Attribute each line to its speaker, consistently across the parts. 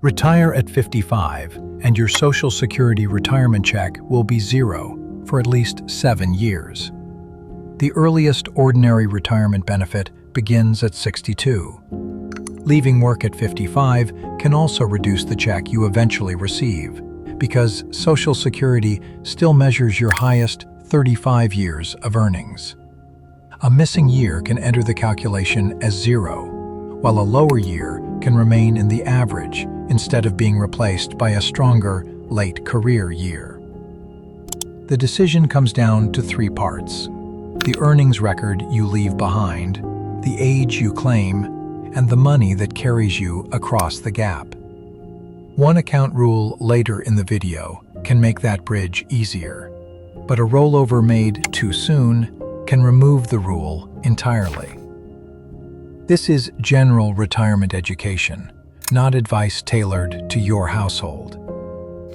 Speaker 1: Retire at 55, and your Social Security retirement check will be zero for at least 7 years. The earliest ordinary retirement benefit begins at 62. Leaving work at 55 can also reduce the check you eventually receive, because Social Security still measures your highest 35 years of earnings. A missing year can enter the calculation as zero, while a lower year can remain in the average instead of being replaced by a stronger late career year. The decision comes down to 3 parts: the earnings record you leave behind, the age you claim, and the money that carries you across the gap. One account rule later in the video can make that bridge easier, but a rollover made too soon can remove the rule entirely. This is general retirement education, not advice tailored to your household.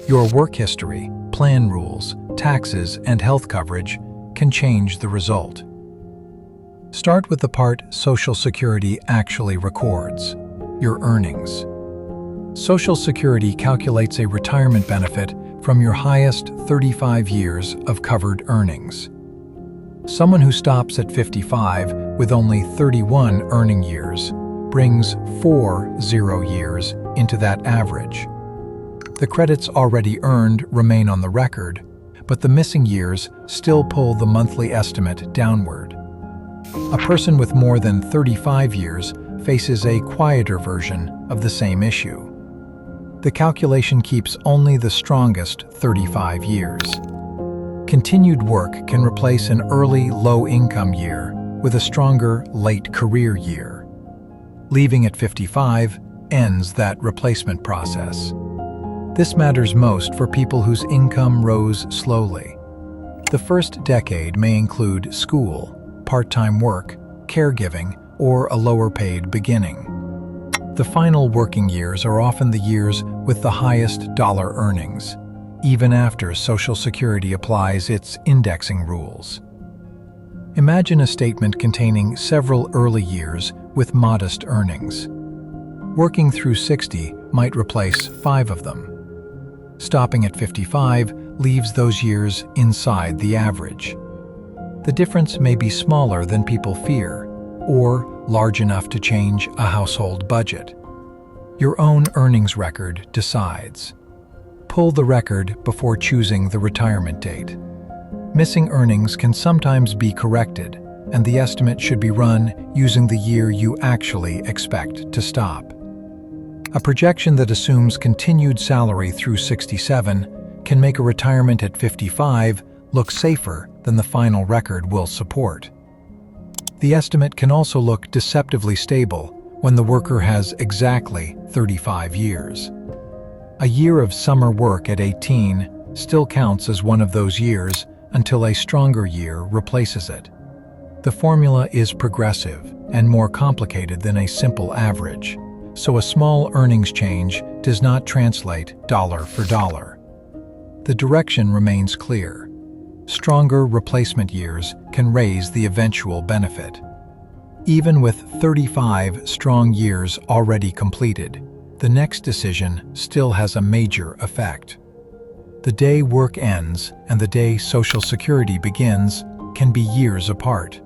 Speaker 1: Your work history, plan rules, taxes, and health coverage can change the result. Start with the part Social Security actually records: your earnings. Social Security calculates a retirement benefit from your highest 35 years of covered earnings. Someone who stops at 55 with only 31 earning years brings 4 zero years into that average. The credits already earned remain on the record, but the missing years still pull the monthly estimate downward. A person with more than 35 years faces a quieter version of the same issue. The calculation keeps only the strongest 35 years. Continued work can replace an early low-income year with a stronger late career year. Leaving at 55 ends that replacement process. This matters most for people whose income rose slowly. The first decade may include school, part-time work, caregiving, or a lower-paid beginning. The final working years are often the years with the highest dollar earnings, even after Social Security applies its indexing rules. Imagine a statement containing several early years with modest earnings. Working through 60 might replace 5 of them. Stopping at 55 leaves those years inside the average. The difference may be smaller than people fear, or large enough to change a household budget. Your own earnings record decides. Pull the record before choosing the retirement date. Missing earnings can sometimes be corrected, and the estimate should be run using the year you actually expect to stop. A projection that assumes continued salary through 67 can make a retirement at 55 look safer than the final record will support. The estimate can also look deceptively stable when the worker has exactly 35 years. A year of summer work at 18 still counts as one of those years until a stronger year replaces it. The formula is progressive and more complicated than a simple average, so a small earnings change does not translate dollar for dollar. The direction remains clear. Stronger replacement years can raise the eventual benefit. Even with 35 strong years already completed, the next decision still has a major effect. The day work ends and the day Social Security begins can be years apart.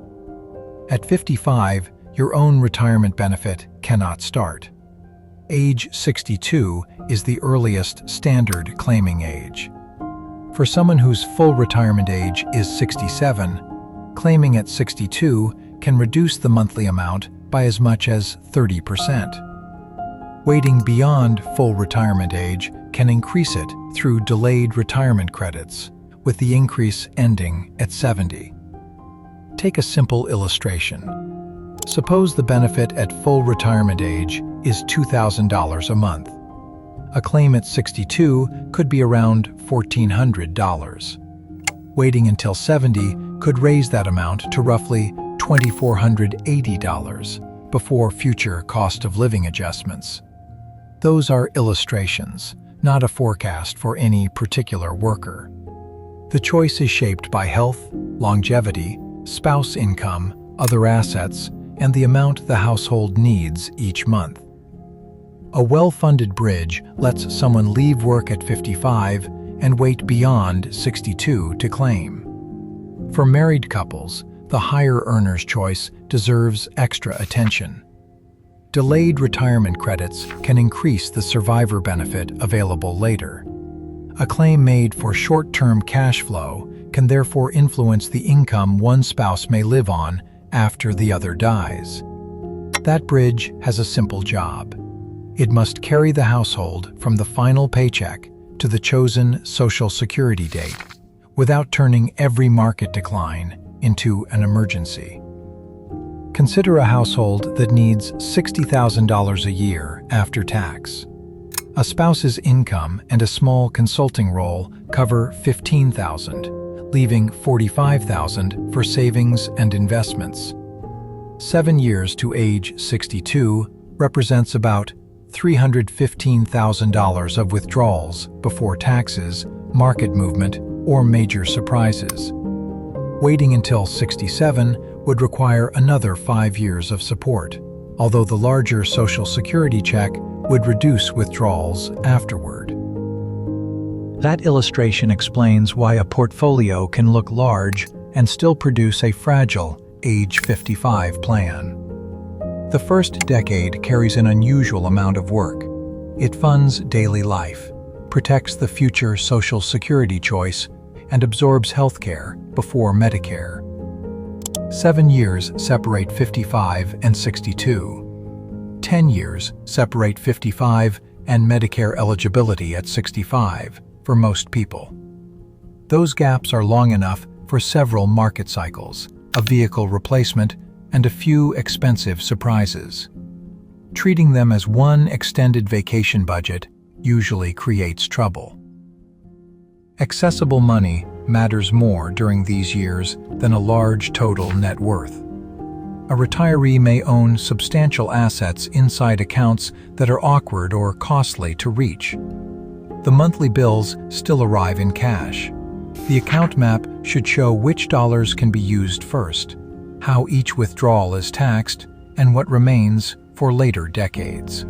Speaker 1: At 55, your own retirement benefit cannot start. Age 62 is the earliest standard claiming age. For someone whose full retirement age is 67, claiming at 62 can reduce the monthly amount by as much as 30%. Waiting beyond full retirement age can increase it through delayed retirement credits, with the increase ending at 70. Take a simple illustration. Suppose the benefit at full retirement age is $2,000 a month. A claim at 62 could be around $1,400. Waiting until 70 could raise that amount to roughly $2,480 before future cost of living adjustments. Those are illustrations, not a forecast for any particular worker. The choice is shaped by health, longevity, spouse income, other assets, and the amount the household needs each month. A well-funded bridge lets someone leave work at 55 and wait beyond 62 to claim. For married couples, the higher earner's choice deserves extra attention. Delayed retirement credits can increase the survivor benefit available later. A claim made for short-term cash flow can therefore influence the income one spouse may live on after the other dies. That bridge has a simple job. It must carry the household from the final paycheck to the chosen Social Security date, without turning every market decline into an emergency. Consider a household that needs $60,000 a year after tax. A spouse's income and a small consulting role cover $15,000, leaving $45,000 for savings and investments. 7 years to age 62 represents about $315,000 of withdrawals before taxes, market movement, or major surprises. Waiting until 67 would require another 5 years of support, although the larger Social Security check would reduce withdrawals afterward. That illustration explains why a portfolio can look large and still produce a fragile age 55 plan. The first decade carries an unusual amount of work. It funds daily life, protects the future Social Security choice, and absorbs health care before Medicare. 7 years separate 55 and 62. 10 years separate 55 and Medicare eligibility at 65 for most people. Those gaps are long enough for several market cycles, a vehicle replacement, and a few expensive surprises. Treating them as one extended vacation budget usually creates trouble. Accessible money matters more during these years than a large total net worth. A retiree may own substantial assets inside accounts that are awkward or costly to reach. The monthly bills still arrive in cash. The account map should show which dollars can be used first, how each withdrawal is taxed, and what remains for later decades.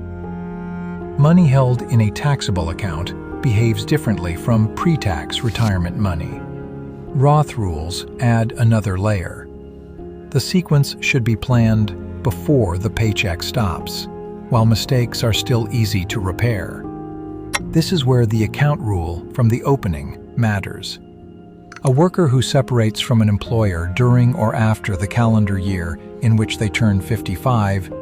Speaker 1: Money held in a taxable account behaves differently from pre-tax retirement money. Roth rules add another layer. The sequence should be planned before the paycheck stops, while mistakes are still easy to repair. This is where the account rule from the opening matters. A worker who separates from an employer during or after the calendar year in which they turn 55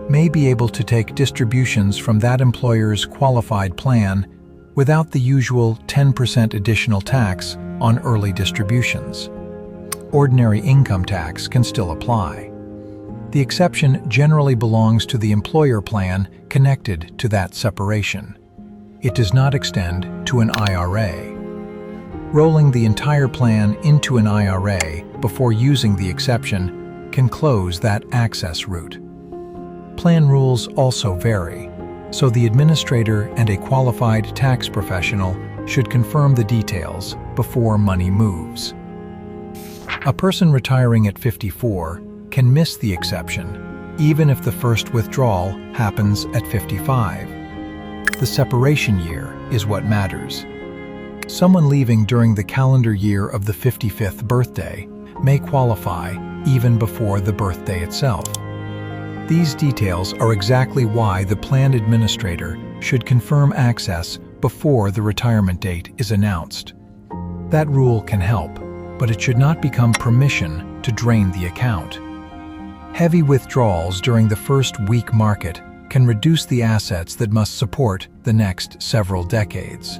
Speaker 1: may be able to take distributions from that employer's qualified plan without the usual 10% additional tax on early distributions. Ordinary income tax can still apply. The exception generally belongs to the employer plan connected to that separation. It does not extend to an IRA. Rolling the entire plan into an IRA before using the exception can close that access route. Plan rules also vary, so the administrator and a qualified tax professional should confirm the details before money moves. A person retiring at 54 can miss the exception, even if the first withdrawal happens at 55. The separation year is what matters. Someone leaving during the calendar year of the 55th birthday may qualify even before the birthday itself. These details are exactly why the plan administrator should confirm access before the retirement date is announced. That rule can help, but it should not become permission to drain the account. Heavy withdrawals during the first weak market can reduce the assets that must support the next several decades.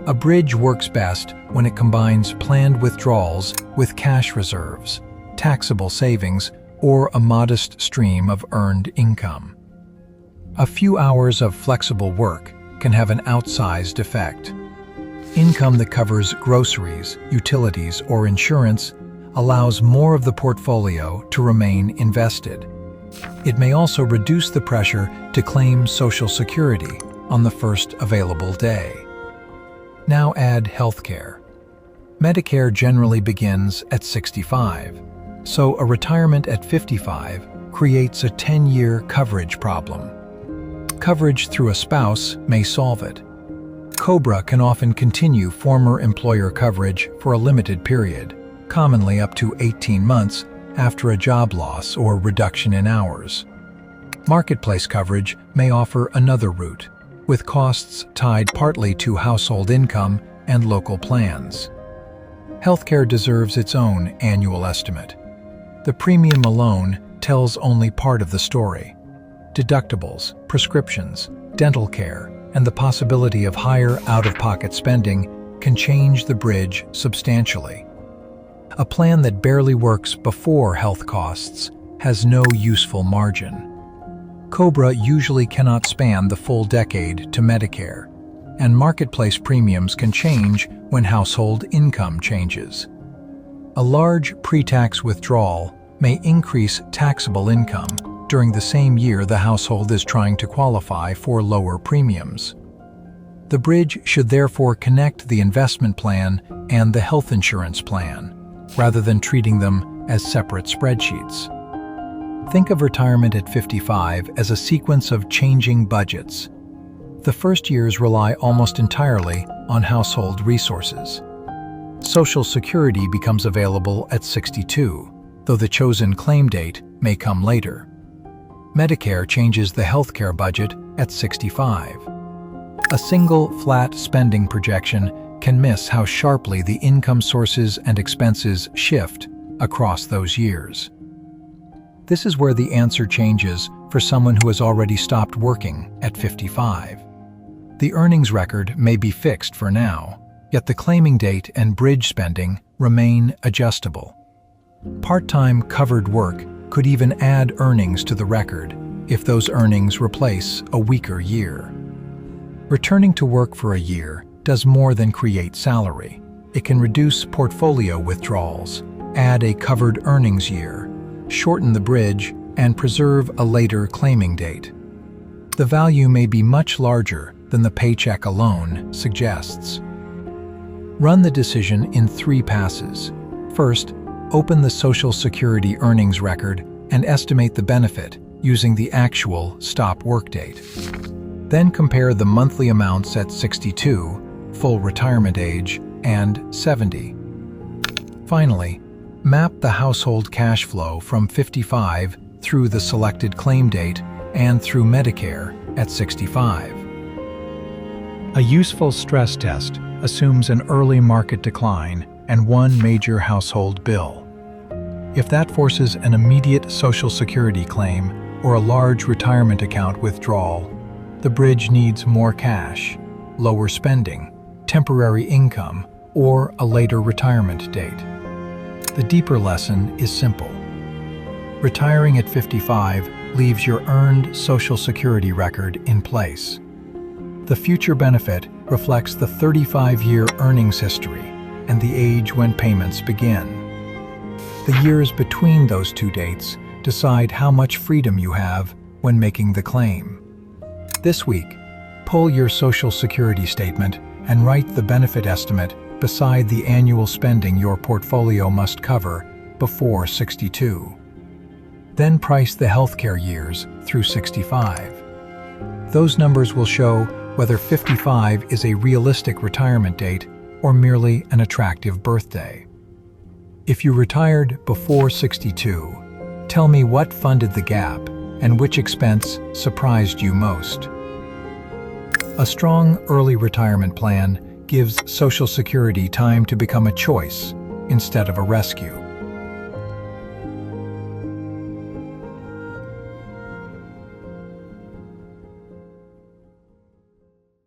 Speaker 1: A bridge works best when it combines planned withdrawals with cash reserves, taxable savings, or a modest stream of earned income. A few hours of flexible work can have an outsized effect. Income that covers groceries, utilities, or insurance allows more of the portfolio to remain invested. It may also reduce the pressure to claim Social Security on the first available day. Now add healthcare. Medicare generally begins at 65, so a retirement at 55 creates a 10-year coverage problem. Coverage through a spouse may solve it. COBRA can often continue former employer coverage for a limited period, commonly up to 18 months after a job loss or reduction in hours. Marketplace coverage may offer another route, with costs tied partly to household income and local plans. Healthcare deserves its own annual estimate. The premium alone tells only part of the story. Deductibles, prescriptions, dental care, and the possibility of higher out-of-pocket spending can change the bridge substantially. A plan that barely works before health costs has no useful margin. COBRA usually cannot span the full decade to Medicare, and marketplace premiums can change when household income changes. A large pre-tax withdrawal may increase taxable income during the same year the household is trying to qualify for lower premiums. The bridge should therefore connect the investment plan and the health insurance plan, rather than treating them as separate spreadsheets. Think of retirement at 55 as a sequence of changing budgets. The first years rely almost entirely on household resources. Social Security becomes available at 62, though the chosen claim date may come later. Medicare changes the healthcare budget at 65. A single flat spending projection can miss how sharply the income sources and expenses shift across those years. This is where the answer changes for someone who has already stopped working at 55. The earnings record may be fixed for now, yet the claiming date and bridge spending remain adjustable. Part-time covered work could even add earnings to the record if those earnings replace a weaker year. Returning to work for a year does more than create salary. It can reduce portfolio withdrawals, add a covered earnings year, shorten the bridge, and preserve a later claiming date. The value may be much larger than the paycheck alone suggests. Run the decision in 3 passes. First, open the Social Security earnings record and estimate the benefit using the actual stop work date. Then compare the monthly amounts at 62, full retirement age, and 70. Finally, map the household cash flow from 55 through the selected claim date and through Medicare at 65. A useful stress test assumes an early market decline and one major household bill. If that forces an immediate Social Security claim or a large retirement account withdrawal, the bridge needs more cash, lower spending, temporary income, or a later retirement date. The deeper lesson is simple. Retiring at 55 leaves your earned Social Security record in place. The future benefit reflects the 35-year earnings history and the age when payments begin. The years between those 2 dates decide how much freedom you have when making the claim. This week, pull your Social Security statement and write the benefit estimate beside the annual spending your portfolio must cover before 62. Then price the healthcare years through 65. Those numbers will show whether 55 is a realistic retirement date or merely an attractive birthday. If you retired before 62, tell me what funded the gap and which expense surprised you most. A strong early retirement plan gives Social Security time to become a choice instead of a rescue.